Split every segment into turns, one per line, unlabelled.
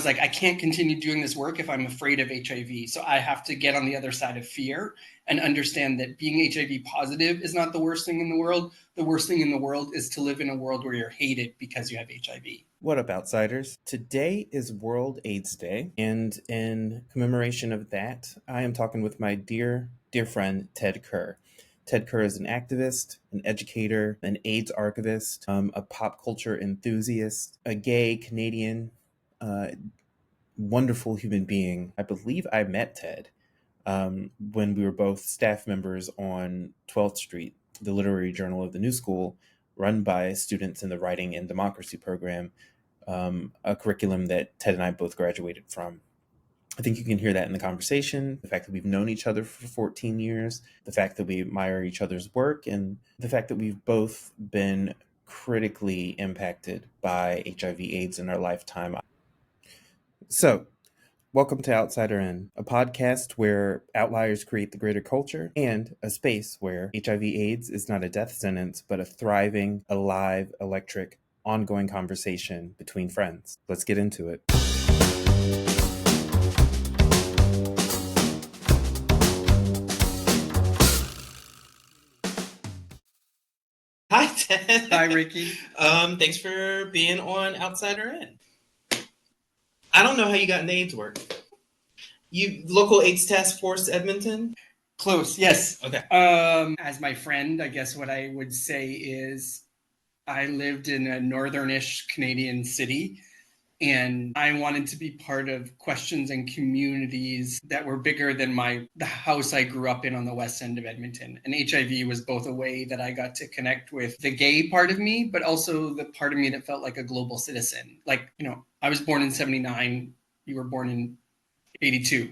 was like, I can't continue doing this work if I'm afraid of HIV. So I have to get on the other side of fear and understand that being HIV positive is not the worst thing in the world. The worst thing in the world is to live in a world where you're hated because you have HIV.
What up, outsiders? Today is World AIDS Day, and in commemoration of that, I am talking with my dear friend, Ted Kerr. Ted Kerr is an activist, an educator, an AIDS archivist, a pop culture enthusiast, a gay Canadian, uh, wonderful human being. I believe I met Ted when we were both staff members on 12th Street, the literary journal of the New School, run by students in the Writing and Democracy program, a curriculum that Ted and I both graduated from. I think you can hear that in the conversation, the fact that we've known each other for 14 years, the fact that we admire each other's work, and the fact that we've both been critically impacted by HIV/AIDS in our lifetime. So, welcome to Outsider In, a podcast where outliers create the greater culture and a space where HIV/AIDS is not a death sentence, but a thriving, alive, electric, ongoing conversation between friends. Let's get into it.
Hi, Ted.
Hi, Ricky.
Thanks for being on Outsider In. I don't know how you got into AIDS work. You local AIDS task force, Edmonton?
Close, yes.
Okay.
As my friend, I guess what I would say is I lived in a northern-ish Canadian city, and I wanted to be part of questions and communities that were bigger than the house I grew up in on the west end of Edmonton. And HIV was both a way that I got to connect with the gay part of me, but also the part of me that felt like a global citizen. Like, I was born in 79, you were born in 82.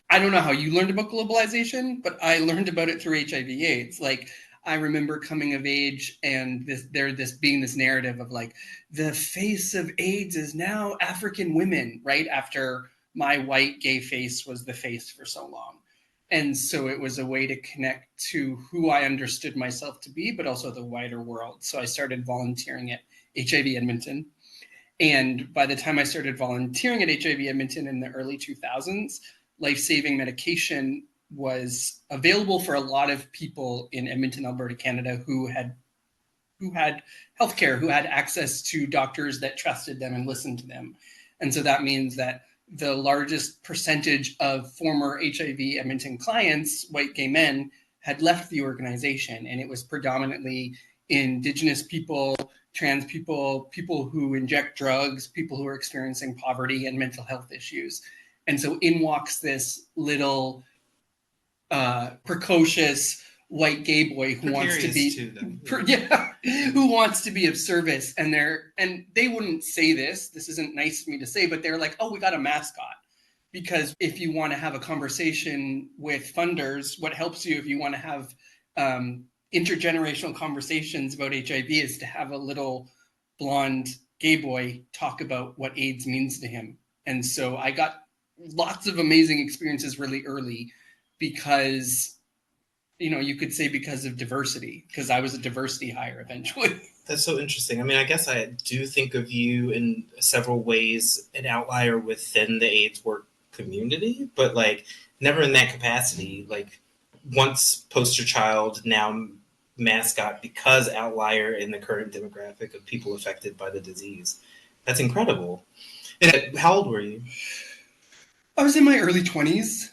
I don't know how you learned about globalization, but I learned about it through HIV/AIDS. Like, I remember coming of age and there being this narrative of like, the face of AIDS is now African women, right? After my white gay face was the face for so long. And so it was a way to connect to who I understood myself to be, but also the wider world. So I started volunteering at HIV Edmonton. And by the time I started volunteering at HIV Edmonton in the early 2000s, life-saving medication was available for a lot of people in Edmonton, Alberta, Canada, who had healthcare, who had access to doctors that trusted them and listened to them. And so that means that the largest percentage of former HIV Edmonton clients, white gay men, had left the organization. And it was predominantly Indigenous people, trans people, people who inject drugs, people who are experiencing poverty and mental health issues. And so in walks this little precocious white gay boy who wants to be who wants to be of service. And they wouldn't say this isn't nice for me to say, but they're like, oh, we got a mascot. Because if you want to have a conversation with funders, what helps you if you want to have intergenerational conversations about HIV is to have a little blonde gay boy talk about what AIDS means to him. And so I got lots of amazing experiences really early because, you could say because of diversity, because I was a diversity hire eventually.
That's so interesting. I mean, I guess I do think of you in several ways an outlier within the AIDS work community, but like never in that capacity. Like once poster child, now mascot, because outlier in the current demographic of people affected by the disease. That's incredible. And how old were you?
I was in my early 20s.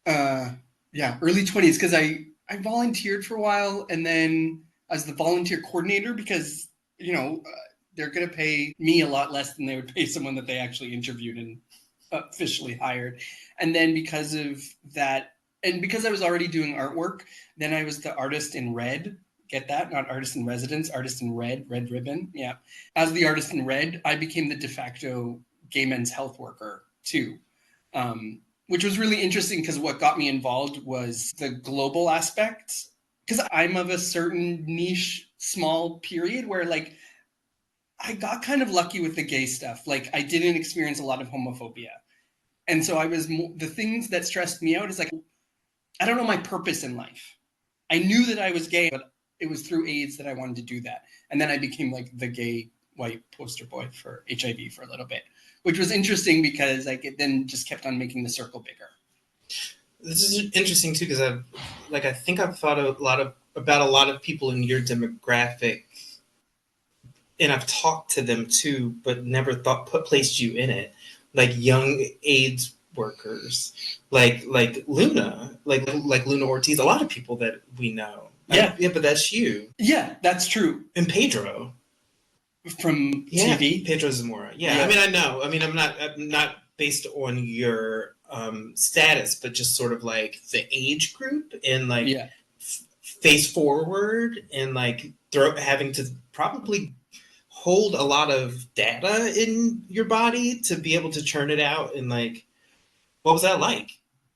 Early 20s, because I volunteered for a while, and then I was the volunteer coordinator because, they're going to pay me a lot less than they would pay someone that they actually interviewed and officially hired. And then because of that, and because I was already doing artwork, then I was the artist in red. Get that? Not artist in residence, artist in red ribbon. Yeah. As the artist in red, I became the de facto gay men's health worker too. Which was really interesting because what got me involved was the global aspect. Because I'm of a certain niche, small period where like I got kind of lucky with the gay stuff. Like I didn't experience a lot of homophobia. And so the things that stressed me out is like, I don't know my purpose in life. I knew that I was gay, but it was through AIDS that I wanted to do that. And then I became like the gay white poster boy for HIV for a little bit, which was interesting because like it then just kept on making the circle bigger.
This is interesting too because I think I've thought about a lot of people in your demographic, and I've talked to them too, but never placed you in it, like young AIDS workers, like Luna, like Luna Ortiz, a lot of people that we know.
Yeah,
but that's you.
Yeah, that's true.
And Pedro
from TV.
Pedro Zamora. Yeah, I mean, I know. I mean, I'm not based on your status, but just sort of like the age group and like face forward and like having to probably hold a lot of data in your body to be able to churn it out. And like, what was that like?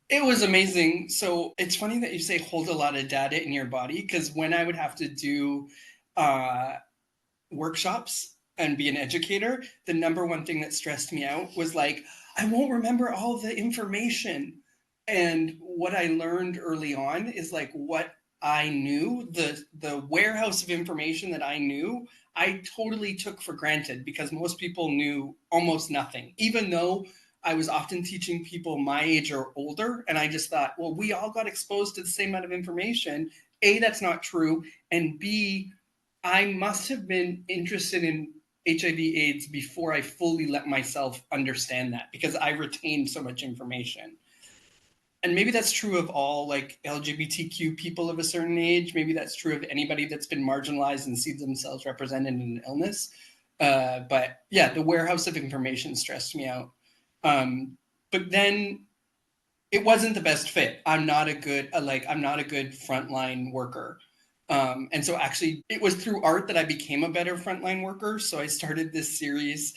It was amazing. So it's funny that you say hold a lot of data in your body, because when I would have to do workshops and be an educator, the number one thing that stressed me out was like, I won't remember all the information. And what I learned early on is like what I knew, the warehouse of information that I knew, I totally took for granted because most people knew almost nothing, even though I was often teaching people my age or older. And I just thought, well, we all got exposed to the same amount of information. A, that's not true. And B, I must have been interested in HIV AIDS before I fully let myself understand that, because I retained so much information. And maybe that's true of all like LGBTQ people of a certain age. Maybe that's true of anybody that's been marginalized and sees themselves represented in an illness. But yeah, the warehouse of information stressed me out. But then it wasn't the best fit. I'm not a good frontline worker. And so actually it was through art that I became a better frontline worker. So I started this series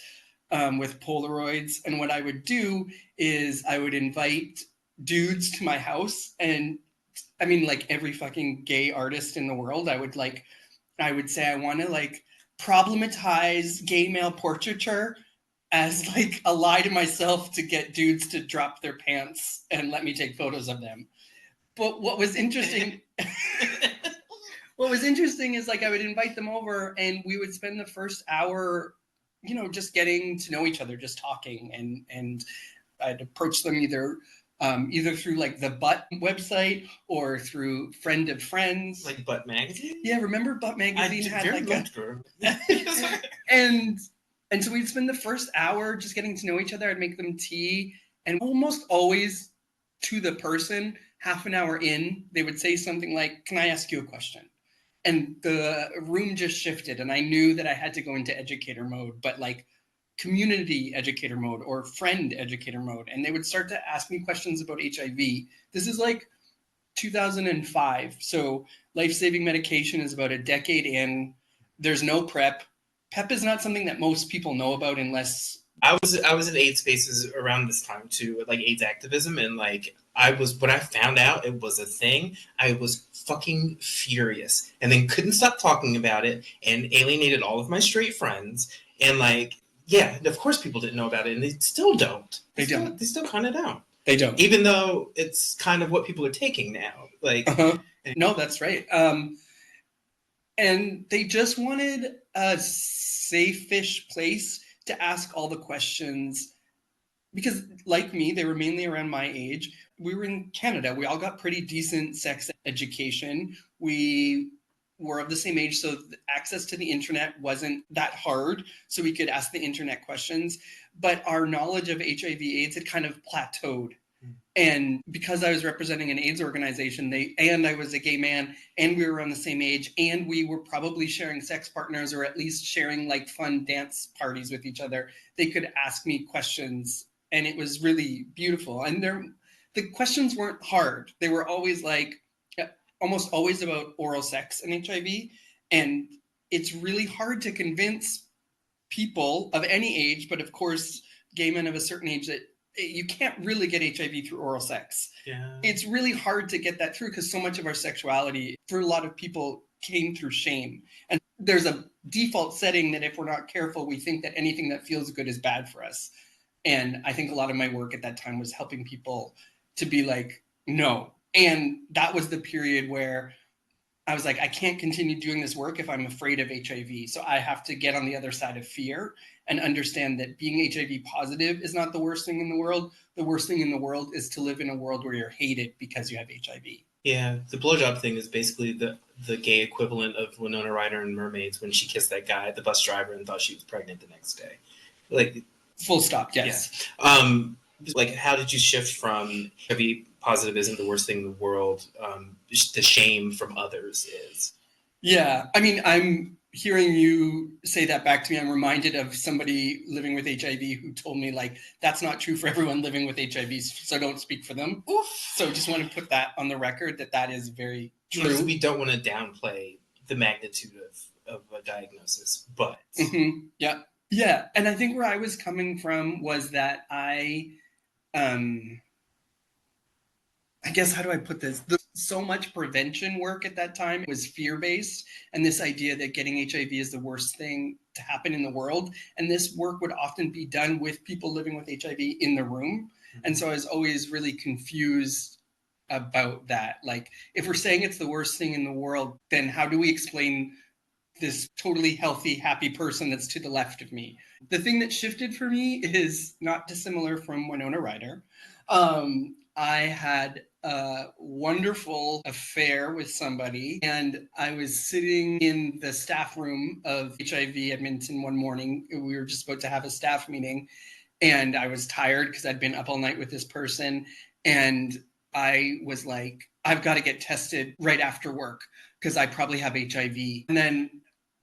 with Polaroids. And what I would do is I would invite dudes to my house. And I mean, like every fucking gay artist in the world, I would say, I want to like problematize gay male portraiture as like a lie to myself to get dudes to drop their pants and let me take photos of them. But what was interesting is like I would invite them over and we would spend the first hour, just getting to know each other, just talking, and I'd approach them either through like the Butt website or through Friend of Friends.
Like Butt Magazine?
Yeah, remember Butt Magazine
had like
and so we'd spend the first hour just getting to know each other. I'd make them tea, and almost always to the person, half an hour in, they would say something like, "Can I ask you a question?" And the room just shifted, and I knew that I had to go into educator mode, but like community educator mode or friend educator mode. And they would start to ask me questions about HIV. This is like 2005. So life-saving medication is about a decade in. There's no PrEP. PrEP is not something that most people know about unless...
I was in AIDS spaces around this time too, like AIDS activism, and like when I found out it was a thing, I was fucking furious, and then couldn't stop talking about it, and alienated all of my straight friends, and like, yeah, of course people didn't know about it, and they still don't. They still kind of don't.
They don't.
Even though it's kind of what people are taking now. Like,
No, that's right. And they just wanted a safe-ish place to ask all the questions, because like me, they were mainly around my age. We were in Canada. We all got pretty decent sex education. We were of the same age, so access to the internet wasn't that hard, so we could ask the internet questions. But our knowledge of HIV/AIDS had kind of plateaued. And because I was representing an AIDS organization, and I was a gay man, and we were around the same age, and we were probably sharing sex partners, or at least sharing like fun dance parties with each other, they could ask me questions, and it was really beautiful. And the questions weren't hard. They were always like, almost always about oral sex and HIV. And it's really hard to convince people of any age, but of course, gay men of a certain age, that you can't really get HIV through oral sex.
Yeah.
It's really hard to get that through because so much of our sexuality, for a lot of people, came through shame. And there's a default setting that if we're not careful, we think that anything that feels good is bad for us. And I think a lot of my work at that time was helping people to be like, no. And that was the period where I was like, I can't continue doing this work if I'm afraid of HIV. So I have to get on the other side of fear and understand that being HIV positive is not the worst thing in the world. The worst thing in the world is to live in a world where you're hated because you have HIV.
Yeah, the blowjob thing is basically the gay equivalent of Winona Ryder in Mermaids when she kissed that guy, the bus driver, and thought she was pregnant the next day. Like,
full stop. Yes.
Yeah. Like, how did you shift from HIV positive isn't the worst thing in the world? The shame from others is.
Yeah, I mean, I'm hearing you say that back to me. I'm reminded of somebody living with HIV who told me, like, that's not true for everyone living with HIV, so don't speak for them. Oof. So just want to put that on the record that is very true.
Because we don't want to downplay the magnitude of a diagnosis, but.
Mm-hmm. Yeah. And I think where I was coming from was that I guess, how do I put this? So much prevention work at that time was fear-based, and this idea that getting HIV is the worst thing to happen in the world. And this work would often be done with people living with HIV in the room. And so I was always really confused about that. Like, if we're saying it's the worst thing in the world, then how do we explain this totally healthy, happy person that's to the left of me? The thing that shifted for me is not dissimilar from Winona Ryder. I had a wonderful affair with somebody, and I was sitting in the staff room of HIV Edmonton one morning. We were just about to have a staff meeting, and I was tired because I'd been up all night with this person, and I was like, I've got to get tested right after work because I probably have HIV. And then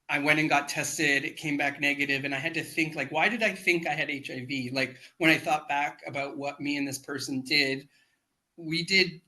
I went and got tested. It came back negative, and I had to think, like, why did I think I had HIV? Like, when I thought back about what me and this person did, we did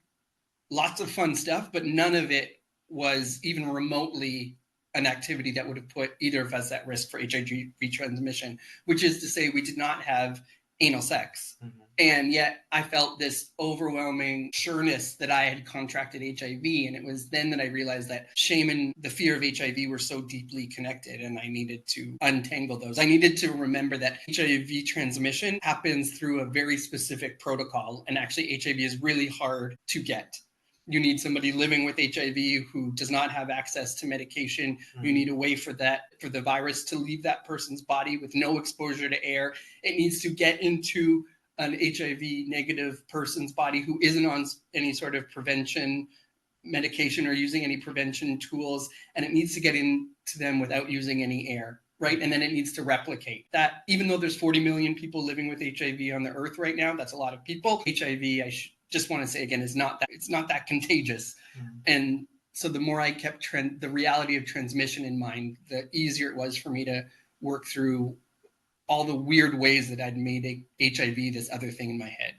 lots of fun stuff, but none of it was even remotely an activity that would have put either of us at risk for HIV transmission, which is to say we did not have anal sex. Mm-hmm. And yet I felt this overwhelming sureness that I had contracted HIV. And it was then that I realized that shame and the fear of HIV were so deeply connected, and I needed to untangle those. I needed to remember that HIV transmission happens through a very specific protocol. And actually HIV is really hard to get. You need somebody living with HIV who does not have access to medication. You need a way for the virus to leave that person's body with no exposure to air. It needs to get into an HIV negative person's body who isn't on any sort of prevention medication or using any prevention tools, and it needs to get into them without using any air, right? And then it needs to replicate that. Even though there's 40 million people living with HIV on the earth right now, that's a lot of people. HIV, just want to say again, it's not that contagious. And so the more I kept the reality of transmission in mind, the easier it was for me to work through all the weird ways that I'd made HIV this other thing in my head.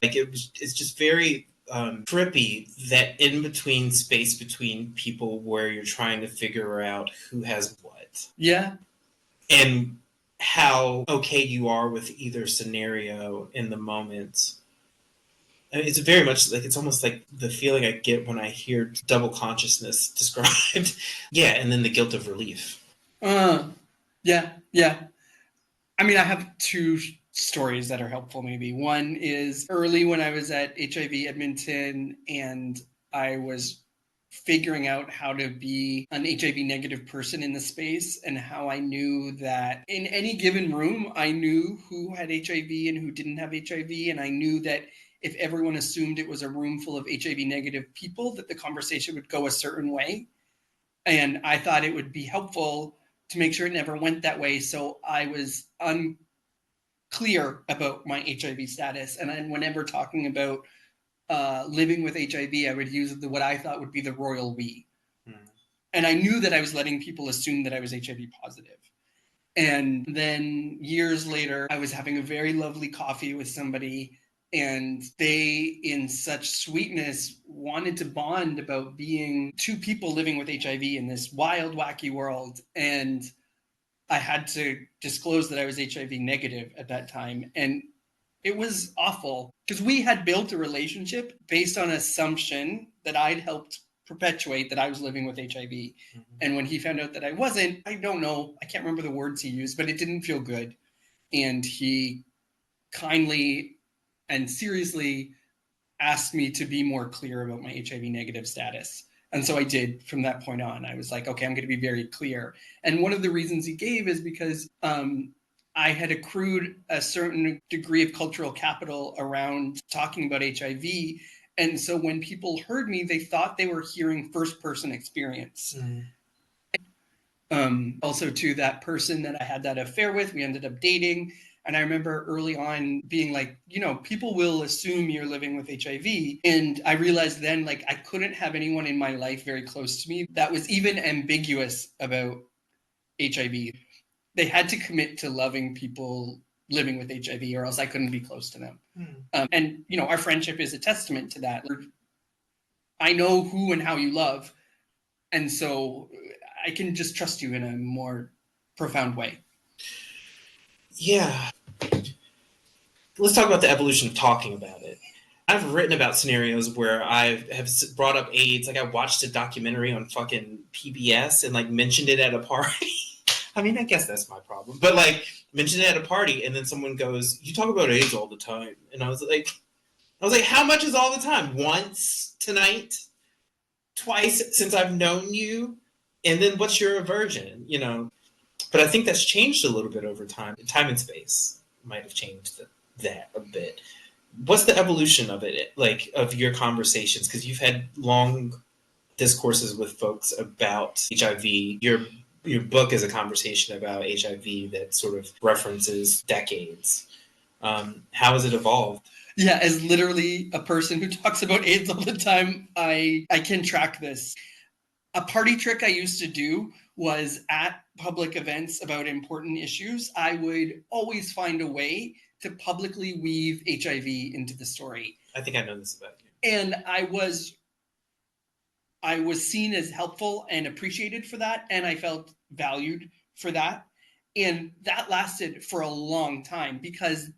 Like, it's just very trippy, that in between space between people where you're trying to figure out who has what.
Yeah.
And how okay you are with either scenario in the moment. I mean, it's very much like, it's almost like the feeling I get when I hear double consciousness described. Yeah, and then the guilt of relief.
Yeah. I mean, I have two stories that are helpful maybe. One is early when I was at HIV Edmonton and I was figuring out how to be an HIV negative person in the space, and how I knew that in any given room, I knew who had HIV and who didn't have HIV. And I knew that if everyone assumed it was a room full of HIV negative people, that the conversation would go a certain way. And I thought it would be helpful to make sure it never went that way. So I was unclear about my HIV status. And then whenever talking about living with HIV, I would use what I thought would be the royal we. And I knew that I was letting people assume that I was HIV positive. And then years later, I was having a very lovely coffee with somebody, and they, in such sweetness, wanted to bond about being two people living with HIV in this wild, wacky world. And I had to disclose that I was HIV negative at that time. And it was awful because we had built a relationship based on assumption that I'd helped perpetuate that I was living with HIV. Mm-hmm. And when he found out that I wasn't, I don't know, I can't remember the words he used, but it didn't feel good. And he kindly and seriously asked me to be more clear about my HIV negative status. And so I did from that point on. I was like, okay, I'm going to be very clear. And one of the reasons he gave is because I had accrued a certain degree of cultural capital around talking about HIV. And so when people heard me, they thought they were hearing first person experience. Also, to that person that I had that affair with, we ended up dating. And I remember early on being like, people will assume you're living with HIV. And I realized then, like, I couldn't have anyone in my life very close to me that was even ambiguous about HIV. They had to commit to loving people living with HIV, or else I couldn't be close to them. And, our friendship is a testament to that. I know who and how you love. And so I can just trust you in a more profound way.
Yeah. Let's talk about the evolution of talking about it. I've written about scenarios where I have brought up AIDS. Like, I watched a documentary on fucking PBS and, like, mentioned it at a party. I mean, I guess that's my problem. But, like, mentioned it at a party, and then someone goes, "You talk about AIDS all the time." And I was like, how much is all the time? Once tonight? Twice since I've known you? And then what's your aversion? But I think that's changed a little bit over time. Time and space might have changed that a bit. What's the evolution of it, like, of your conversations? Because you've had long discourses with folks about HIV. Your book is a conversation about HIV that sort of references decades. How has it evolved?
Yeah, as literally a person who talks about AIDS all the time, I can track this. A party trick I used to do was at public events about important issues, I would always find a way to publicly weave HIV into the story.
I think I know this about you.
And I was seen as helpful and appreciated for that, and I felt valued for that. And that lasted for a long time because,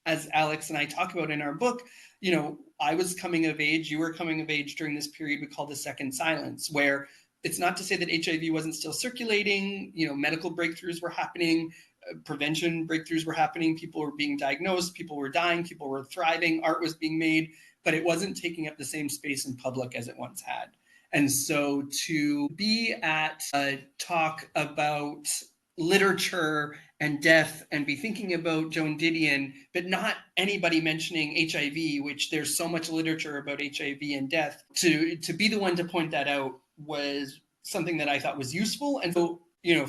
as Alex and I talk about in our book, I was coming of age, you were coming of age during this period we call the second silence, where it's not to say that HIV wasn't still circulating, medical breakthroughs were happening, prevention breakthroughs were happening, people were being diagnosed, people were dying, people were thriving, art was being made, but it wasn't taking up the same space in public as it once had. And so to be at a talk about literature and death and be thinking about Joan Didion, but not anybody mentioning HIV, which there's so much literature about HIV and death, to be the one to point that out was something that I thought was useful. And so,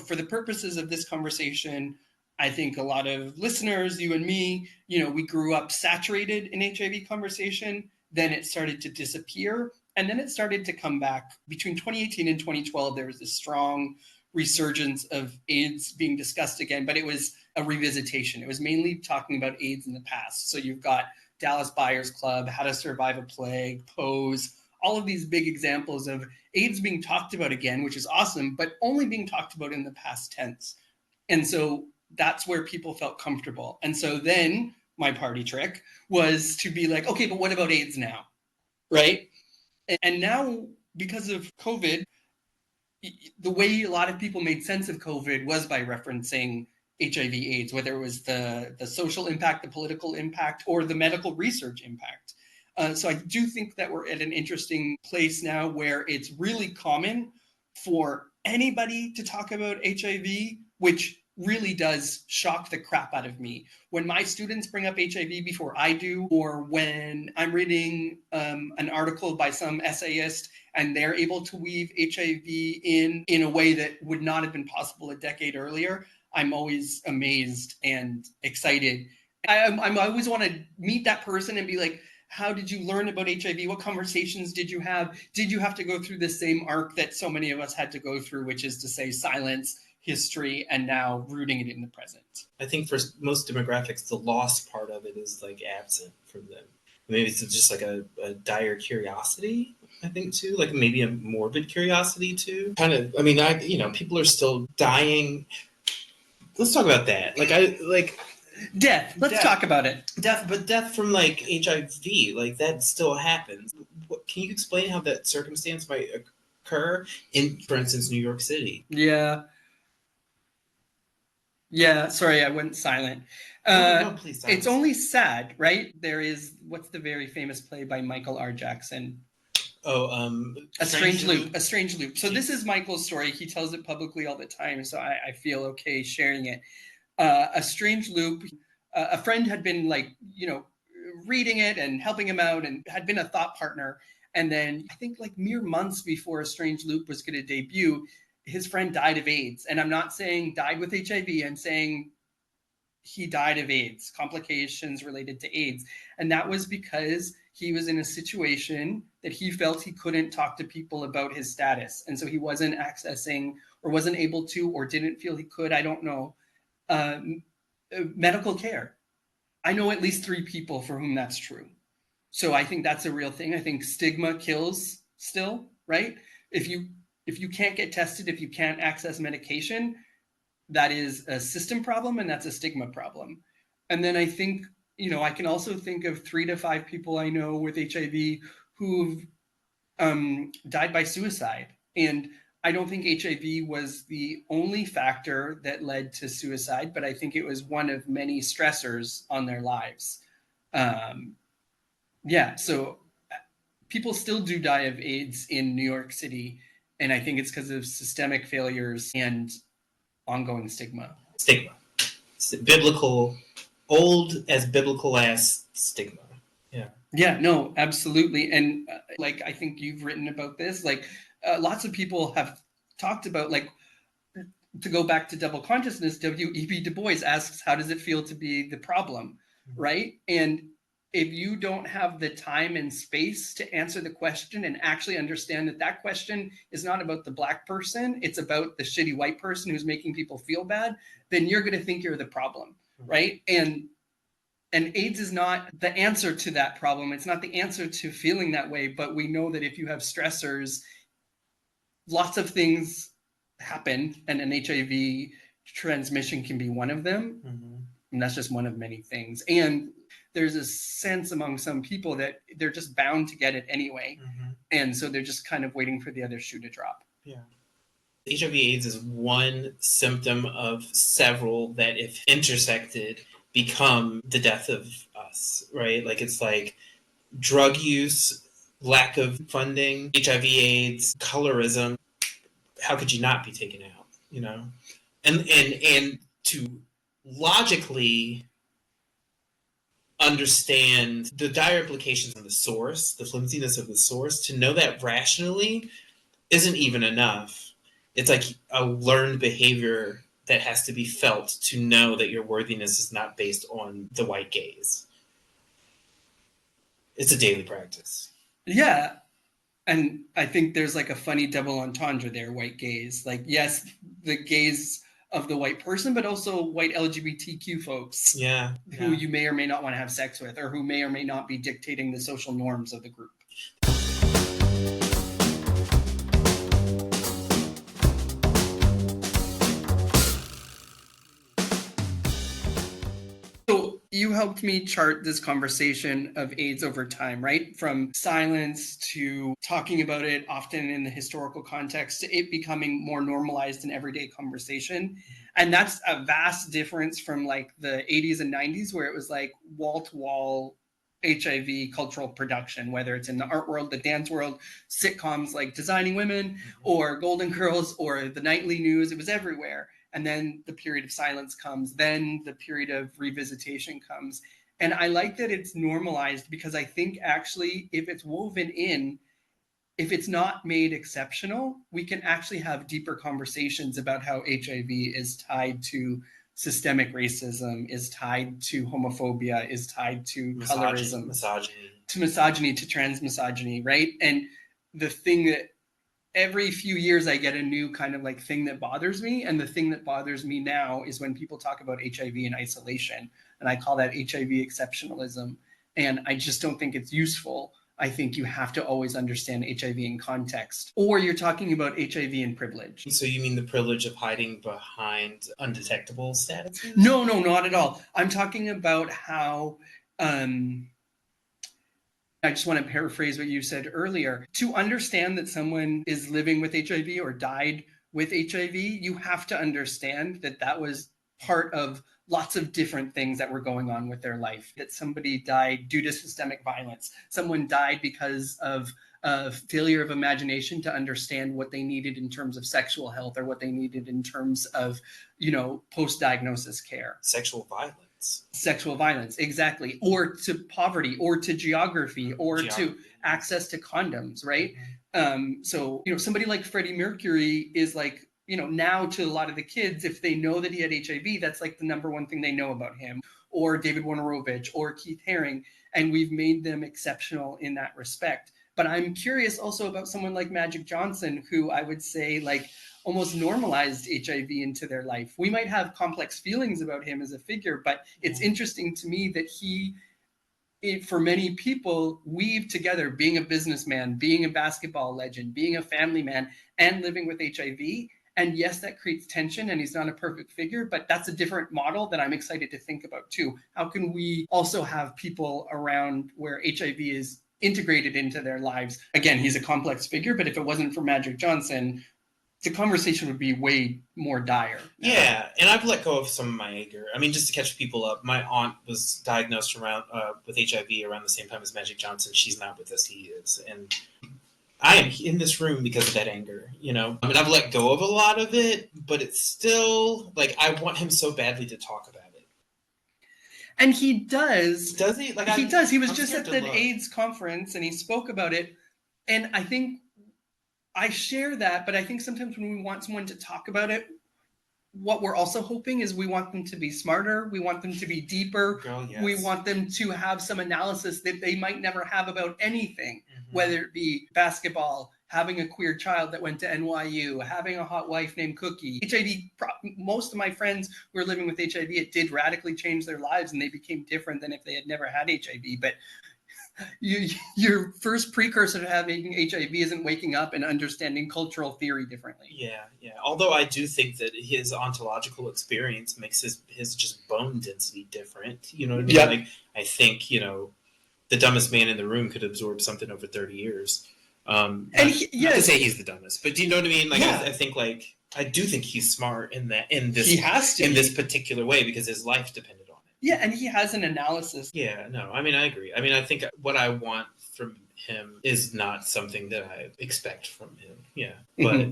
for the purposes of this conversation, I think a lot of listeners, you and me, we grew up saturated in HIV conversation. Then it started to disappear. And then it started to come back. Between 2018 and 2012, there was this strong resurgence of AIDS being discussed again, but it was a revisitation. It was mainly talking about AIDS in the past. So you've got Dallas Buyers Club, How to Survive a Plague, Pose, all of these big examples of AIDS being talked about again, which is awesome, but only being talked about in the past tense. And so that's where people felt comfortable. And so then my party trick was to be like, okay, but what about AIDS now? Right? And now, because of COVID, the way a lot of people made sense of COVID was by referencing HIV/AIDS, whether it was the social impact, the political impact, or the medical research impact. So I do think that we're at an interesting place now where it's really common for anybody to talk about HIV, which really does shock the crap out of me. When my students bring up HIV before I do, or when I'm reading an article by some essayist and they're able to weave HIV in a way that would not have been possible a decade earlier, I'm always amazed and excited. I always want to meet that person and be like, how did you learn about HIV? What conversations did you have? Did you have to go through the same arc that so many of us had to go through, which is to say silence, history, and now rooting it in the present?
I think for most demographics, the lost part of it is, like, absent from them. Maybe it's just like a dire curiosity, I think, too, like maybe a morbid curiosity too. Kind of, I mean, people are still dying. Let's talk about that.
Death. Let's talk about it.
Death from, like, HIV, like, that still happens. Can you explain how that circumstance might occur in, for instance, New York City?
Yeah. Yeah, sorry, I went silent.
No, please.
It's only sad, right? There is, what's the very famous play by Michael R. Jackson? A Strange Loop. A Strange Loop. So this is Michael's story. He tells it publicly all the time, so I feel okay sharing it. A Strange Loop. A friend had been reading it and helping him out and had been a thought partner. And then I think like mere months before A Strange Loop was going to debut, his friend died of AIDS. And I'm not saying died with HIV. I'm saying he died of AIDS, complications related to AIDS. And that was because he was in a situation that he felt he couldn't talk to people about his status. And so he wasn't accessing or wasn't able to or didn't feel he could, I don't know, medical care. I know at least 3 people for whom that's true. So I think that's a real thing. I think stigma kills still, right? If you can't get tested, if you can't access medication, that is a system problem and that's a stigma problem. And then I think, I can also think of 3 to 5 people I know with HIV who've died by suicide. And I don't think HIV was the only factor that led to suicide, but I think it was one of many stressors on their lives. So people still do die of AIDS in New York City. And I think it's because of systemic failures and ongoing stigma.
Stigma. Biblical, old as biblical as stigma. Yeah.
Yeah, no, absolutely. And I think you've written about this, lots of people have talked about, to go back to double consciousness, W.E.B. Du Bois asks, how does it feel to be the problem, right? And if you don't have the time and space to answer the question and actually understand that question is not about the Black person, it's about the shitty white person who's making people feel bad, then you're going to think you're the problem, right? And AIDS is not the answer to that problem. It's not the answer to feeling that way, but we know that if you have stressors, lots of things happen, and an HIV transmission can be one of them. Mm-hmm. And that's just one of many things. And there's a sense among some people that they're just bound to get it anyway. Mm-hmm. And so they're just kind of waiting for the other shoe to drop.
Yeah. HIV AIDS is one symptom of several that, if intersected, become the death of us, right? It's like drug use, lack of funding, HIV AIDS, colorism. How could you not be taken out, And to logically understand the dire implications of the source, the flimsiness of the source, to know that rationally isn't even enough. It's like a learned behavior that has to be felt to know that your worthiness is not based on the white gaze. It's a daily practice.
Yeah. And I think there's a funny double entendre there, white gaze. Yes, the gaze of the white person, but also white LGBTQ folks who you may or may not want to have sex with, or who may or may not be dictating the social norms of the group. So you helped me chart this conversation of AIDS over time, right? From silence to talking about it often in the historical context to it becoming more normalized in everyday conversation. And that's a vast difference from the 80s and 90s, where it was wall-to-wall HIV cultural production, whether it's in the art world, the dance world, sitcoms like Designing Women or Golden Girls or the nightly news. It was everywhere. And then the period of silence comes, then the period of revisitation comes. And I like that it's normalized, because I think actually if it's woven in, if it's not made exceptional, we can actually have deeper conversations about how HIV is tied to systemic racism, is tied to homophobia, is tied to colorism, misogyny, to trans misogyny, right? And the thing that every few years I get a new kind of thing that bothers me. And the thing that bothers me now is when people talk about HIV in isolation. And I call that HIV exceptionalism. And I just don't think it's useful. I think you have to always understand HIV in context. Or you're talking about HIV in privilege.
So you mean the privilege of hiding behind undetectable status?
No, not at all. I'm talking about how... I just want to paraphrase what you said earlier. To understand that someone is living with HIV or died with HIV, you have to understand that was part of lots of different things that were going on with their life. That somebody died due to systemic violence. Someone died because of a failure of imagination to understand what they needed in terms of sexual health or what they needed in terms of, post-diagnosis care.
Sexual violence,
exactly. Or to poverty, or to geography, or to access to condoms, right? So, somebody like Freddie Mercury is like, now to a lot of the kids, if they know that he had HIV, that's like the number one thing they know about him, or David Wojnarowicz, or Keith Haring, and we've made them exceptional in that respect. But I'm curious also about someone like Magic Johnson, who I would say like almost normalized HIV into their life. We might have complex feelings about him as a figure, but it's interesting to me that for many people, weave together being a businessman, being a basketball legend, being a family man, and living with HIV. And yes, that creates tension, and he's not a perfect figure, but that's a different model that I'm excited to think about too. How can we also have people around where HIV is integrated into their lives? Again, he's a complex figure, but if it wasn't for Magic Johnson, the conversation would be way more dire.
Yeah, and I've let go of some of my anger. I mean, just to catch people up, my aunt was diagnosed with HIV around the same time as Magic Johnson. She's not with us, he is. And I am in this room because of that anger, I mean, I've let go of a lot of it, but it's still, like, I want him so badly to talk about it.
And he does.
Does he? Like,
he does. He was just at the AIDS conference, and he spoke about it. And I think I share that, but I think sometimes when we want someone to talk about it, what we're also hoping is we want them to be smarter. We want them to be deeper.
Yes.
We want them to have some analysis that they might never have about anything, whether it be basketball, having a queer child that went to NYU, having a hot wife named Cookie. HIV, most of my friends who are living with HIV, it did radically change their lives, and they became different than if they had never had HIV. But your first precursor to having HIV isn't waking up and understanding cultural theory differently.
Yeah. Although I do think that his ontological experience makes his just bone density different. You know what I mean?
Yep.
Like, I think, the dumbest man in the room could absorb something over 30 years. Not to say he's the dumbest, but do you know what I mean? Like, yeah. I think, like, I do think he's smart in this particular way because his life depended on it.
Yeah, and he has an analysis.
Yeah, no, I mean, I agree. I mean, I think what I want from him is not something that I expect from him. Yeah, but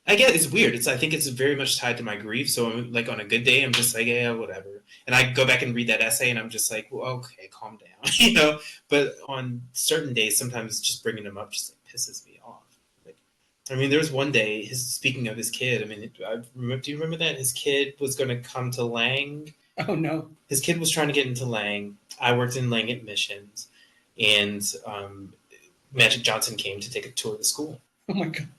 I guess it's weird. I think it's very much tied to my grief. So I'm like, on a good day, I'm just like, yeah, whatever. And I go back and read that essay, and I'm just like, well, okay, calm down, But on certain days, sometimes just bringing him up just like pisses me off. Like, I mean, there was one day. Speaking of his kid, I mean, do you remember that his kid was going to come to Lang?
Oh no!
His kid was trying to get into Lang. I worked in Lang admissions, and Magic Johnson came to take a tour of the school.
Oh my god!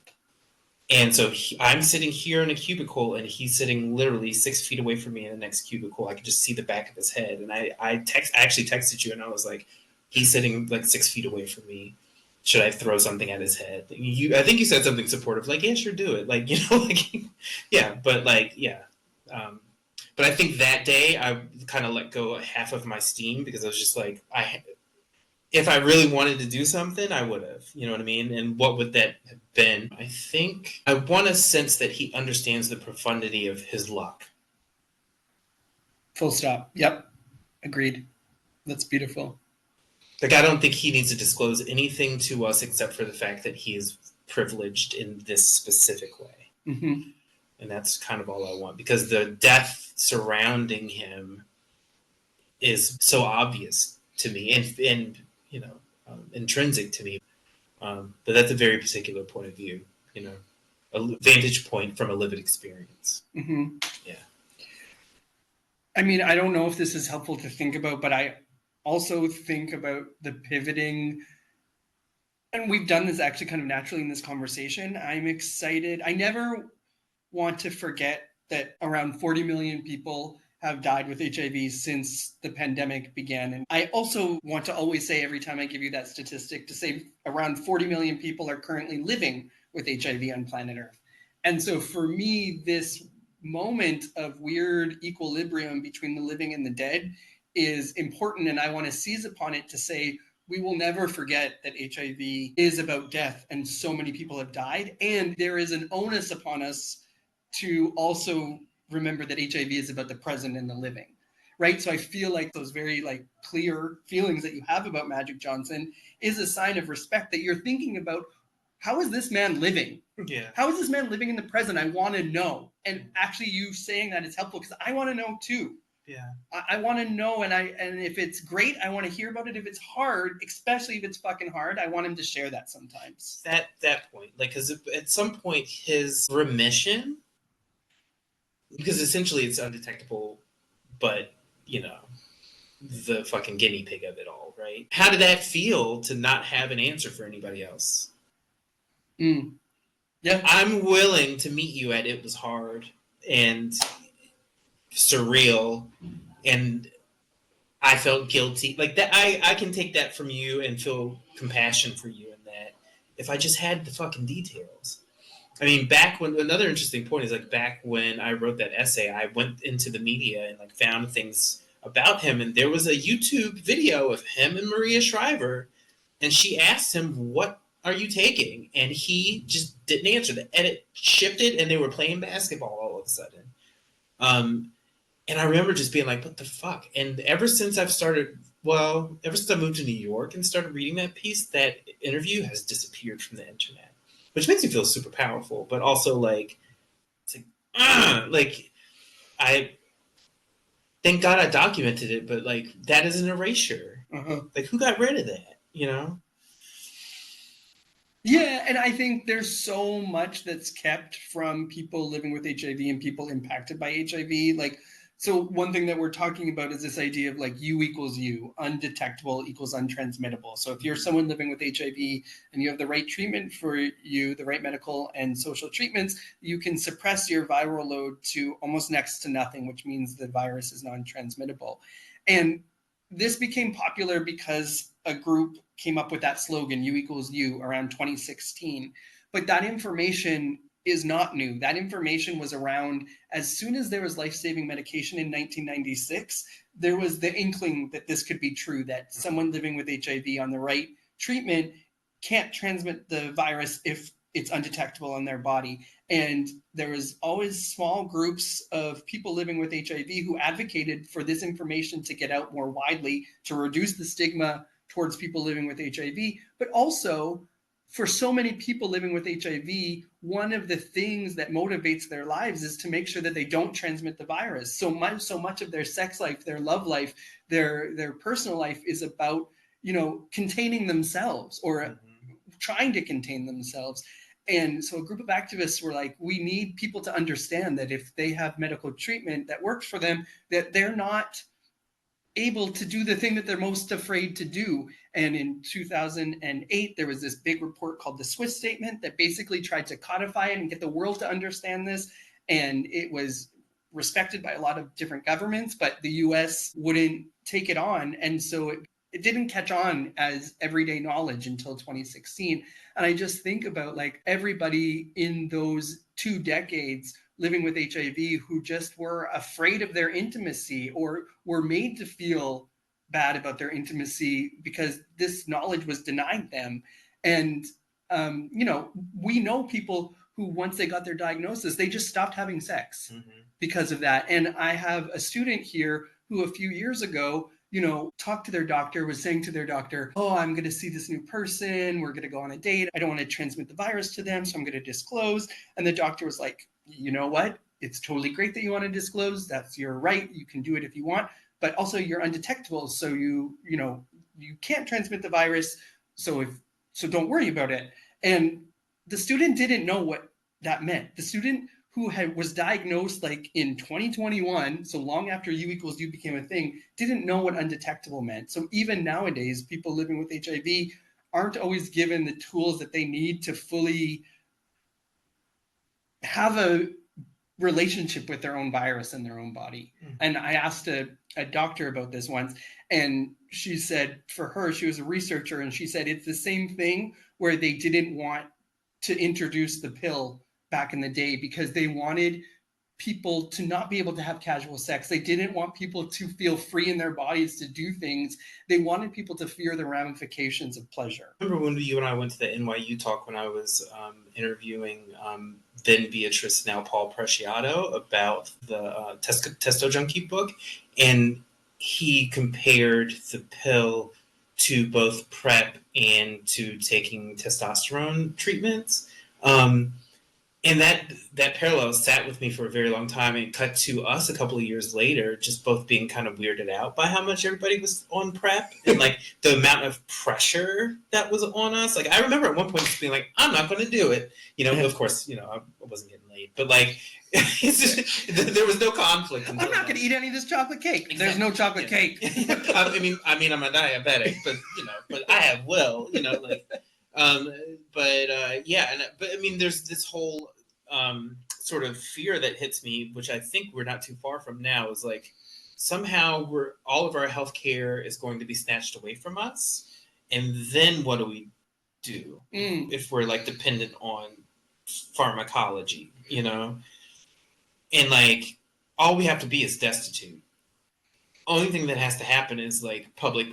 And so I'm sitting here in a cubicle, and he's sitting literally 6 feet away from me in the next cubicle. I could just see the back of his head. And I actually texted you, and I was like, he's sitting like 6 feet away from me. Should I throw something at his head? I think you said something supportive, like, yeah, sure, do it. Like, like, yeah, but like, yeah. But I think that day I kind of let go half of my steam because I was just like, if I really wanted to do something, I would have. You know what I mean? And what would that have been? I think I want to sense that he understands the profundity of his luck.
Full stop. Yep. Agreed. That's beautiful.
Like, I don't think he needs to disclose anything to us except for the fact that he is privileged in this specific way.
Mm-hmm.
And that's kind of all I want, because the death surrounding him is so obvious to me and intrinsic to me. But that's a very particular point of view, a vantage point from a lived experience.
Mm-hmm.
Yeah.
I mean, I don't know if this is helpful to think about, but I also think about the pivoting. And we've done this actually kind of naturally in this conversation. I'm excited. I never want to forget that around 40 million people have died with HIV since the pandemic began. And I also want to always say, every time I give you that statistic, to say around 40 million people are currently living with HIV on planet Earth. And so for me, this moment of weird equilibrium between the living and the dead is important. And I want to seize upon it to say, we will never forget that HIV is about death, and so many people have died. And there is an onus upon us to also remember that HIV is about the present and the living, right? So I feel like those very like clear feelings that you have about Magic Johnson is a sign of respect, that you're thinking about, how is this man living?
Yeah.
How is this man living in the present? I want to know. And actually you saying that is helpful because I want to know too.
Yeah.
I want to know, and if it's great, I want to hear about it. If it's hard, especially if it's fucking hard, I want him to share that sometimes.
That point, like, because at some point his remission, because essentially it's undetectable, but you know, the fucking guinea pig of it all, right? How did that feel to not have an answer for anybody else?
Yeah,
I'm willing to meet you at it was hard and surreal, and I felt guilty. Like that, I can take that from you and feel compassion for you in that. If I just had the fucking details. I mean, back when, another interesting point is like back when I wrote that essay, I went into the media and like found things about him, and there was a YouTube video of him and Maria Shriver, and she asked him, "What are you taking?" And he just didn't answer. The edit shifted, and they were playing basketball all of a sudden. And I remember just being like, "What the fuck?" And ever since I moved to New York and started reading that piece, that interview has disappeared from the internet, which makes me feel super powerful, but also like, it's like I thank God I documented it, but like that is an erasure. Like, who got rid of that? You know?
Yeah, and I think there's so much that's kept from people living with HIV and people impacted by HIV. Like, so one thing that we're talking about is this idea of like U equals U, undetectable equals untransmittable. So if you're someone living with HIV and you have the right treatment for you, the right medical and social treatments, you can suppress your viral load to almost next to nothing, which means the virus is non-transmittable. And this became popular because a group came up with that slogan, U equals U, around 2016. But that information is not new. That information was around as soon as there was life-saving medication in 1996. There was the inkling that this could be true, that someone living with HIV on the right treatment can't transmit the virus if it's undetectable in their body. And there was always small groups of people living with HIV who advocated for this information to get out more widely, to reduce the stigma towards people living with HIV. But also, for so many people living with HIV, one of the things that motivates their lives is to make sure that they don't transmit the virus. So much of their sex life, their love life, their personal life is about, containing themselves or trying to contain themselves. And so a group of activists were like, we need people to understand that if they have medical treatment that works for them, that they're not able to do the thing that they're most afraid to do. And in 2008, there was this big report called the Swiss Statement that basically tried to codify it and get the world to understand this. And it was respected by a lot of different governments, but the US wouldn't take it on. And so it didn't catch on as everyday knowledge until 2016. And I just think about like everybody in those 2 decades living with HIV who just were afraid of their intimacy or were made to feel bad about their intimacy because this knowledge was denied them. And, we know people who, once they got their diagnosis, they just stopped having sex because of that. And I have a student here who a few years ago, talked to their doctor, was saying to their doctor, oh, I'm going to see this new person. We're going to go on a date. I don't want to transmit the virus to them, so I'm going to disclose. And the doctor was like, you know what? It's totally great that you want to disclose. That's your right. You can do it if you want. But also you're undetectable. So you can't transmit the virus. So don't worry about it. And the student didn't know what that meant. The student who was diagnosed like in 2021, so long after U equals U became a thing, didn't know what undetectable meant. So even nowadays, people living with HIV aren't always given the tools that they need to fully have a relationship with their own virus in their own body. And I asked a doctor about this once, and she said for her, she was a researcher, and she said it's the same thing where they didn't want to introduce the pill back in the day because they wanted people to not be able to have casual sex. They didn't want people to feel free in their bodies to do things. They wanted people to fear the ramifications of pleasure.
I remember when you and I went to the NYU talk when I was interviewing then Beatrice, now Paul Preciado, about the Testo Junkie book. And he compared the pill to both PrEP and to taking testosterone treatments. And that parallel sat with me for a very long time, and cut to us a couple of years later, just both being kind of weirded out by how much everybody was on PrEP and like the amount of pressure that was on us. Like I remember at one point just being like, I'm not going to do it. Of course, I wasn't getting laid, but like there was no conflict.
I'm not going to eat any of this chocolate cake. Exactly. There's no chocolate cake.
I mean, I'm a diabetic, but I have will. But I mean, there's this whole sort of fear that hits me, which I think we're not too far from now, is like somehow all of our healthcare is going to be snatched away from us, and then what do we do if we're like dependent on pharmacology, and like all we have to be is destitute. Only thing that has to happen is like public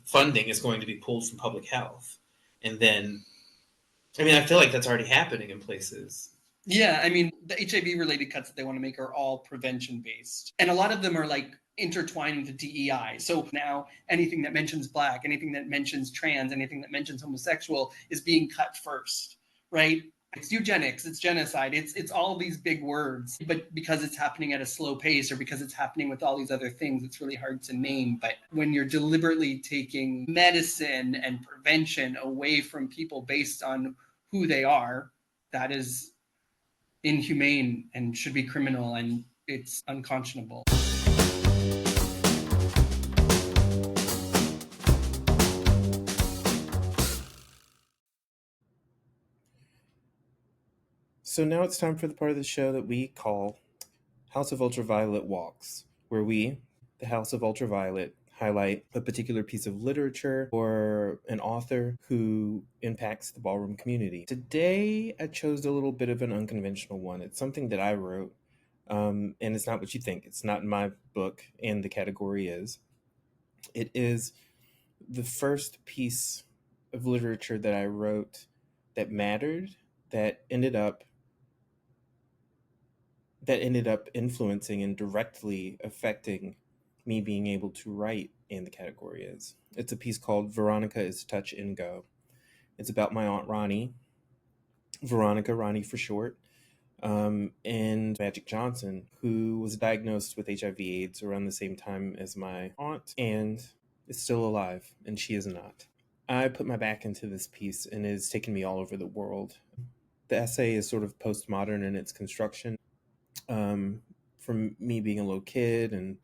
funding is going to be pulled from public health. And then, I mean, I feel like that's already happening in places.
Yeah, I mean, the HIV-related cuts that they want to make are all prevention-based. And a lot of them are like intertwined into DEI. So now anything that mentions Black, anything that mentions trans, anything that mentions homosexual is being cut first, right? It's eugenics, it's genocide, it's all these big words. But because it's happening at a slow pace, or because it's happening with all these other things, it's really hard to name. But when you're deliberately taking medicine and prevention away from people based on who they are, that is inhumane and should be criminal, and it's unconscionable.
So now it's time for the part of the show that we call House of Ultraviolet Walks, where we, the House of Ultraviolet, highlight a particular piece of literature or an author who impacts the ballroom community. Today, I chose a little bit of an unconventional one. It's something that I wrote, and it's not what you think. It's not in my book, and the category is. It is the first piece of literature that I wrote that mattered, that ended up influencing and directly affecting me being able to write, and the category is. It's a piece called Veronica is Touch and Go. It's about my Aunt Ronnie, Veronica, Ronnie for short, and Magic Johnson, who was diagnosed with HIV AIDS around the same time as my aunt and is still alive, and she is not. I put my back into this piece, and it has taken me all over the world. The essay is sort of postmodern in its construction. From me being a little kid and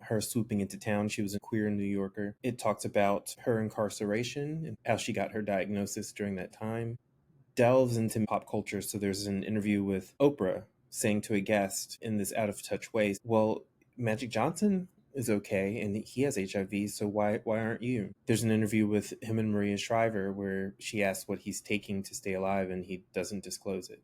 her swooping into town. She was a queer New Yorker. It talks about her incarceration and how she got her diagnosis during that time. Delves into pop culture. So there's an interview with Oprah saying to a guest in this out of touch way, well, Magic Johnson is okay and he has HIV, so why aren't you? There's an interview with him and Maria Shriver where she asks what he's taking to stay alive and he doesn't disclose it.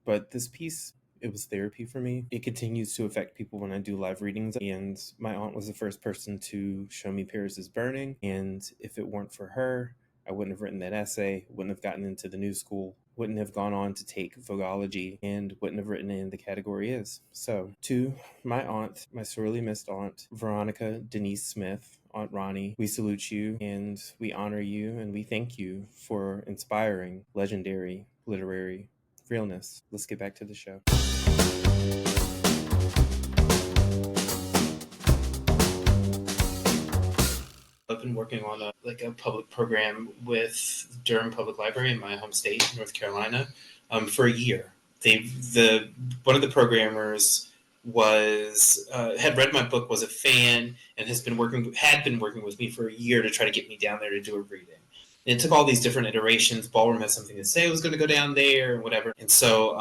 But this piece, it was therapy for me. It continues to affect people when I do live readings. And my aunt was the first person to show me Paris is Burning. And if it weren't for her, I wouldn't have written that essay, wouldn't have gotten into the new school, wouldn't have gone on to take Vogology, and wouldn't have written in the category is. So to my aunt, my sorely missed aunt, Veronica Denise Smith, Aunt Ronnie, we salute you and we honor you and we thank you for inspiring legendary literary realness. Let's get back to the show.
I've been working on a public program with Durham Public Library in my home state, North Carolina, for a year. One of the programmers had read my book, was a fan, and had been working with me for a year to try to get me down there to do a reading. And it took all these different iterations. Ballroom had something to say. I was going to go down there and whatever. And so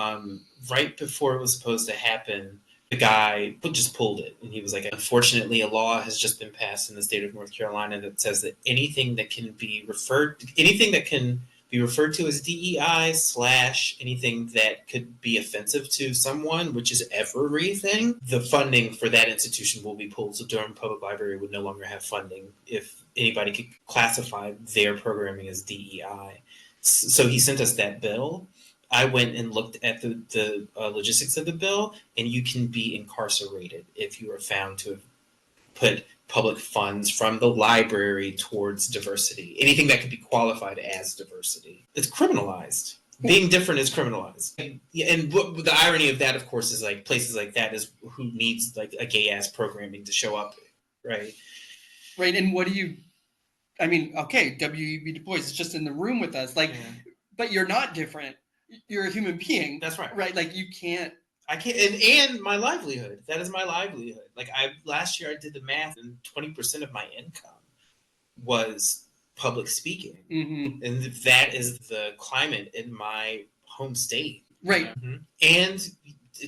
right before it was supposed to happen, the guy just pulled it. And he was like, unfortunately, a law has just been passed in the state of North Carolina that says that anything that can be be referred to as DEI / anything that could be offensive to someone, which is everything, the funding for that institution will be pulled. So Durham Public Library would no longer have funding if anybody could classify their programming as DEI. So he sent us that bill. I went and looked at the logistics of the bill, and you can be incarcerated if you are found to have put public funds from the library towards diversity. Anything that could be qualified as diversity. It's criminalized. Being different is criminalized. And the irony of that, of course, is like places like that is who needs like a gay ass programming to show up, right?
Right. And what do you, I mean, okay, W.E.B. Du Bois is just in the room with us. Like, but you're not different. You're a human being.
That's right.
Right. Like you can't.
I can't, and my livelihood. That is my livelihood. Like last year I did the math, and 20% of my income was public speaking, and that is the climate in my home state.
Right.
And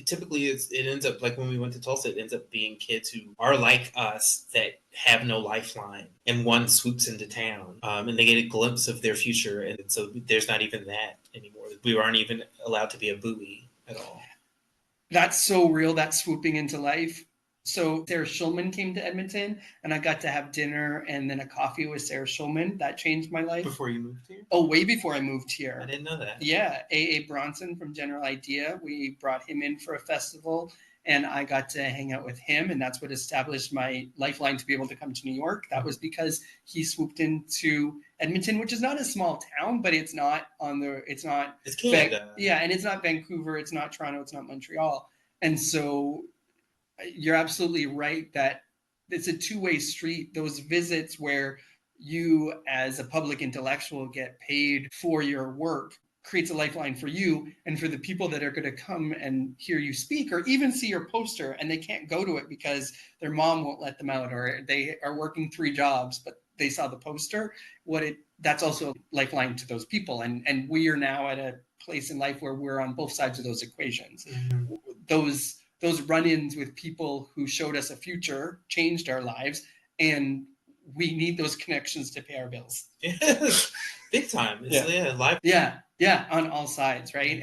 typically it ends up like when we went to Tulsa, it ends up being kids who are like us that have no lifeline, and one swoops into town, and they get a glimpse of their future, and so there's not even that anymore. We aren't even allowed to be a buoy at all.
That's so real, that swooping into life. So Sarah Schulman came to Edmonton, and I got to have dinner and then a coffee with Sarah Schulman. That changed my life.
Before you moved here?
Oh, way before I moved here.
I didn't know that.
Yeah, A.A. Bronson from General Idea. We brought him in for a festival, and I got to hang out with him, and that's what established my lifeline to be able to come to New York. That was because he swooped into Edmonton, which is not a small town, but it's not it's
Canada.
And it's not Vancouver, it's not Toronto, it's not Montreal. And so you're absolutely right that it's a two-way street. Those visits where you as a public intellectual get paid for your work creates a lifeline for you and for the people that are going to come and hear you speak or even see your poster, and they can't go to it because their mom won't let them out, or they are working 3 jobs, but they saw the poster. That's also a lifeline to those people. And we are now at a place in life where we're on both sides of those equations. Those run-ins with people who showed us a future changed our lives, and we need those connections to pay our bills.
Big time. Life.
Yeah, on all sides, right?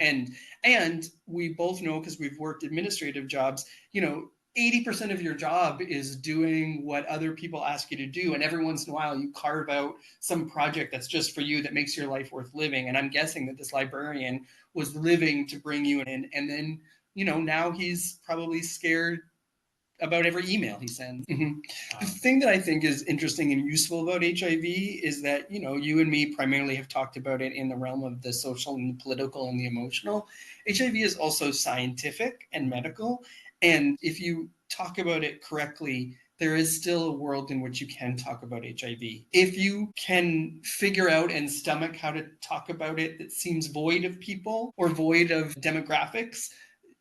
And we both know, because we've worked administrative jobs, 80% of your job is doing what other people ask you to do. And every once in a while you carve out some project that's just for you that makes your life worth living. And I'm guessing that this librarian was living to bring you in. And then, now he's probably scared about every email he sends. The thing that I think is interesting and useful about HIV is that, you and me primarily have talked about it in the realm of the social and the political and the emotional. HIV is also scientific and medical. And if you talk about it correctly, there is still a world in which you can talk about HIV. If you can figure out and stomach how to talk about it that seems void of people or void of demographics,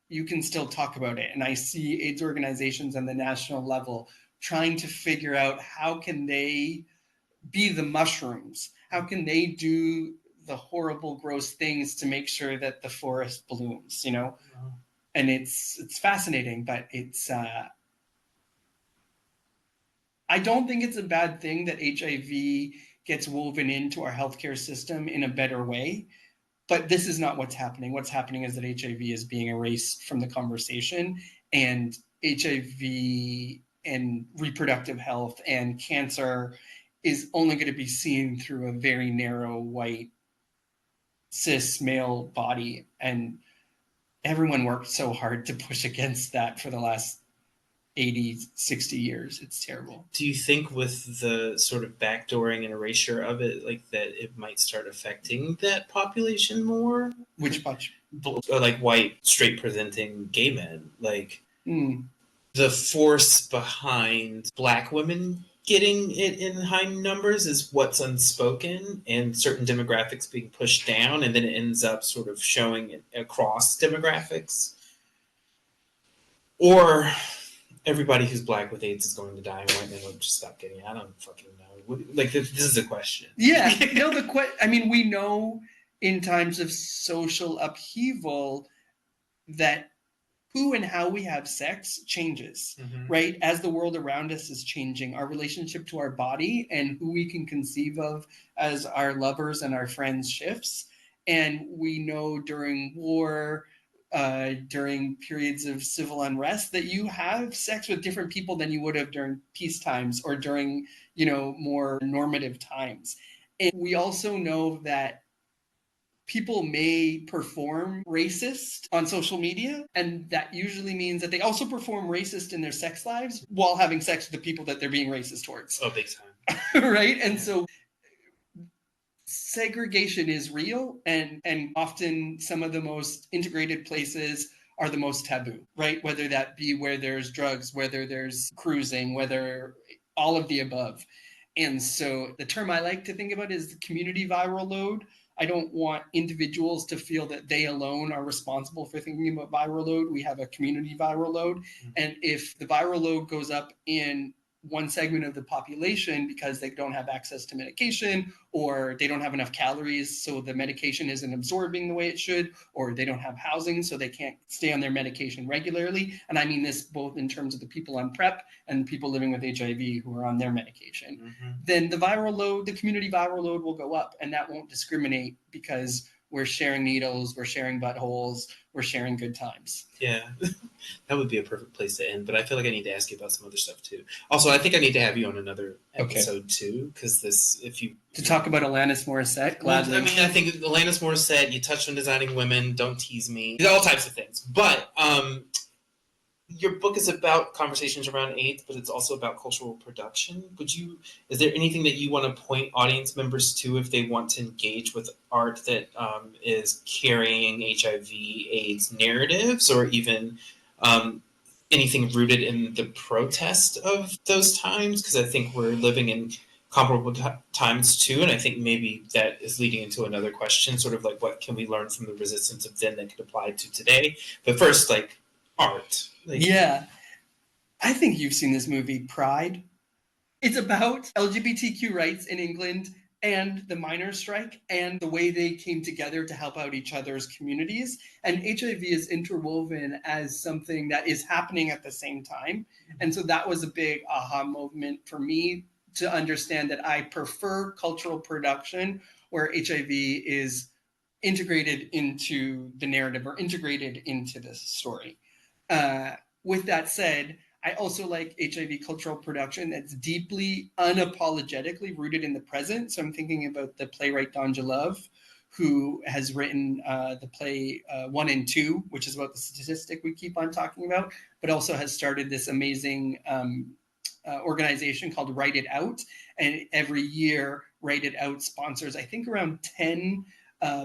you can still talk about it. And I see AIDS organizations on the national level trying to figure out how can they be the mushrooms? How can they do the horrible, gross things to make sure that the forest blooms, And it's fascinating, but it's I don't think it's a bad thing that HIV gets woven into our healthcare system in a better way. But this is not what's happening. What's happening is that HIV is being erased from the conversation, and HIV and reproductive health and cancer is only going to be seen through a very narrow, white, cis male body. And everyone worked so hard to push against that for the last 80, 60 years. It's terrible.
Do you think with the sort of backdooring and erasure of it, like that it might start affecting that population more?
Which much?
Like white, straight presenting gay men. Like the force behind Black women getting it in high numbers is what's unspoken, and certain demographics being pushed down, and then it ends up sort of showing it across demographics. Or everybody who's Black with AIDS is going to die, and white men will just stop getting it. I don't fucking know. Like, this is a question.
Yeah. We know in times of social upheaval that who and how we have sex changes, right? As the world around us is changing, our relationship to our body and who we can conceive of as our lovers and our friends shifts. And we know during war, during periods of civil unrest, that you have sex with different people than you would have during peace times or during, more normative times. And we also know that people may perform racist on social media, and that usually means that they also perform racist in their sex lives while having sex with the people that they're being racist towards.
Oh, big time.
Right? And so segregation is real, and often some of the most integrated places are the most taboo, right? Whether that be where there's drugs, whether there's cruising, whether all of the above. And so the term I like to think about is the community viral load. I don't want individuals to feel that they alone are responsible for thinking about viral load. We have a community viral load. Mm-hmm. And if the viral load goes up in one segment of the population because they don't have access to medication, or they don't have enough calories so the medication isn't absorbing the way it should, or they don't have housing so they can't stay on their medication regularly. And I mean this both in terms of the people on PrEP and people living with HIV who are on their medication. Mm-hmm. Then the viral load, the community viral load will go up, and that won't discriminate because we're sharing needles, we're sharing buttholes, we're sharing good times.
Yeah, that would be a perfect place to end. But I feel like I need to ask you about some other stuff too. Also, I think I need to have you on another episode too, because
to talk about Alanis Morissette, gladly.
Well, I mean, I think Alanis Morissette. You touched on designing women. Don't tease me. All types of things. But your book is about conversations around AIDS, but it's also about cultural production. Is there anything that you want to point audience members to if they want to engage with art that is carrying HIV/AIDS narratives, or even anything rooted in the protest of those times? Because I think we're living in comparable times too, and I think maybe that is leading into another question, sort of like what can we learn from the resistance of then that could apply to today? But first, like art.
Yeah. I think you've seen this movie, Pride. It's about LGBTQ rights in England and the miners' strike and the way they came together to help out each other's communities. And HIV is interwoven as something that is happening at the same time. And so that was a big aha moment for me to understand that I prefer cultural production where HIV is integrated into the narrative or integrated into the story. With that said, I also like HIV cultural production that's deeply, unapologetically rooted in the present. So I'm thinking about the playwright Don Love, who has written the play 1 and 2, which is about the statistic we keep on talking about, but also has started this amazing organization called Write It Out. And every year, Write It Out sponsors, I think, around 10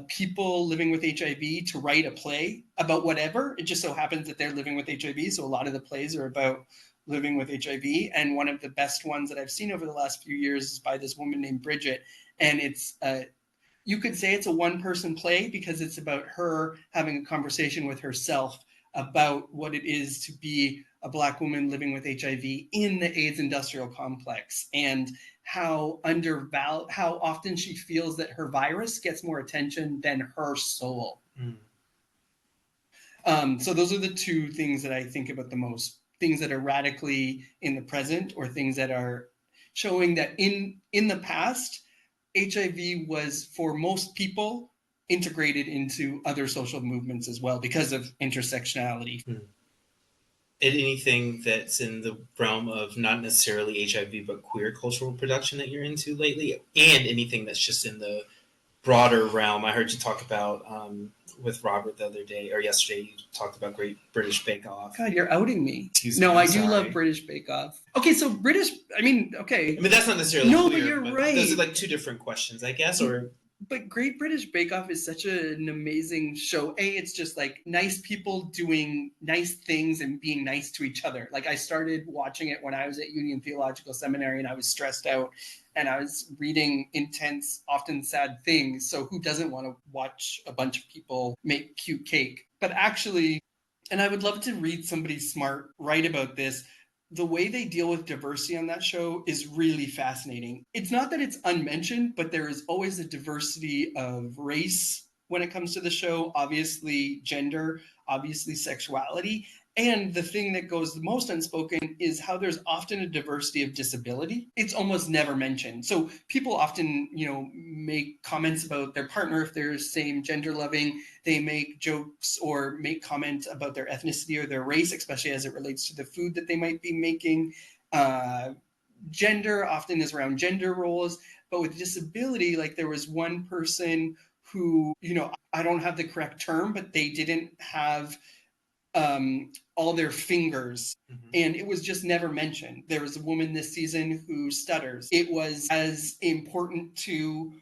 people living with HIV to write a play about whatever. It just so happens that they're living with HIV, so a lot of the plays are about living with HIV. And one of the best ones that I've seen over the last few years is by this woman named Bridget. And it's, you could say it's a one-person play because it's about her having a conversation with herself about what it is to be a Black woman living with HIV in the AIDS industrial complex, and how often she feels that her virus gets more attention than her soul. So those are the two things that I think about the most, things that are radically in the present, or things that are showing that in the past, HIV was, for most people, integrated into other social movements as well because of intersectionality.
Anything that's in the realm of not necessarily HIV, but queer cultural production that you're into lately, and anything that's just in the broader realm. I heard you talk about with Robert the other day, or yesterday, you talked about Great British Bake Off.
God, you're outing me. I do love British Bake Off. Okay, so I mean,
that's not necessarily
no,
queer,
but you're right.
Those are like two different questions, I guess, or...
But Great British Bake Off is such an amazing show. It's just like nice people doing nice things and being nice to each other. Like, I started watching it when I was at Union Theological Seminary and I was stressed out and I was reading intense, often sad things. So who doesn't want to watch a bunch of people make cute cake? But actually, and I would love to read somebody smart write about this, the way they deal with diversity on that show is really fascinating. It's not that it's unmentioned, but there is always a diversity of race, when it comes to the show. Obviously, gender, obviously, sexuality. And the thing that goes the most unspoken is how there's often a diversity of disability. It's almost never mentioned. So people often, make comments about their partner if they're same gender loving. They make jokes or make comments about their ethnicity or their race, especially as it relates to the food that they might be making. Gender often is around gender roles, but with disability, like there was one person who, I don't have the correct term, but they didn't have all their fingers. Mm-hmm. And it was just never mentioned. There was a woman this season who stutters. It was as important to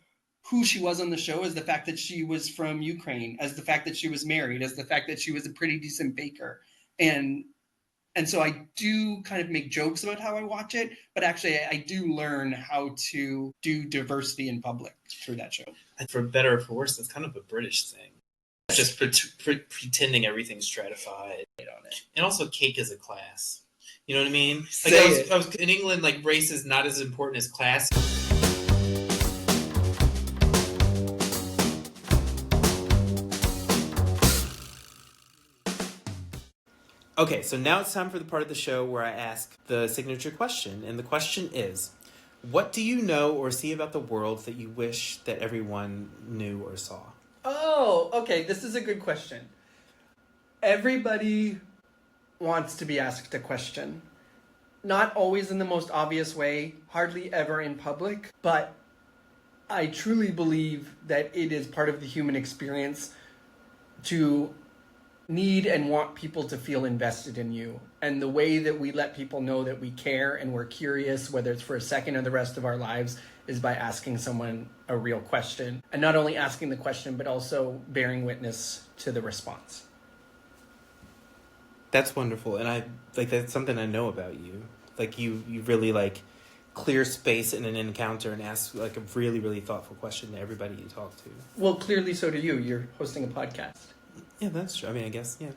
who she was on the show as the fact that she was from Ukraine, as the fact that she was married, as the fact that she was a pretty decent baker. And so I do kind of make jokes about how I watch it, but actually I do learn how to do diversity in public through that show.
For better or for worse, that's kind of a British thing. Just pretending everything's stratified on it. And also cake is a class. You know what I mean? Like I was in England, like race is not as important as class. Okay, so now it's time for the part of the show where I ask the signature question. And the question is, what do you know or see about the world that you wish that everyone knew or saw?
Oh, okay. This is a good question. Everybody wants to be asked a question. Not always in the most obvious way, hardly ever in public, but I truly believe that it is part of the human experience to need and want people to feel invested in you. And the way that we let people know that we care and we're curious, whether it's for a second or the rest of our lives, is by asking someone a real question. And not only asking the question, but also bearing witness to the response.
That's wonderful. And that's something I know about you. Like you really clear space in an encounter and ask a really, really thoughtful question to everybody you talk to.
Well, clearly so do you. You're hosting a podcast.
Yeah, that's true. I mean, I guess, yeah.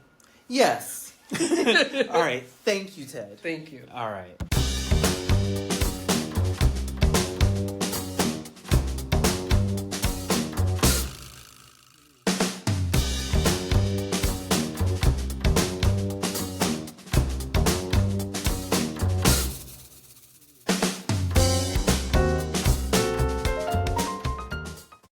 Yes.
All right. Thank you, Ted.
Thank you.
All right.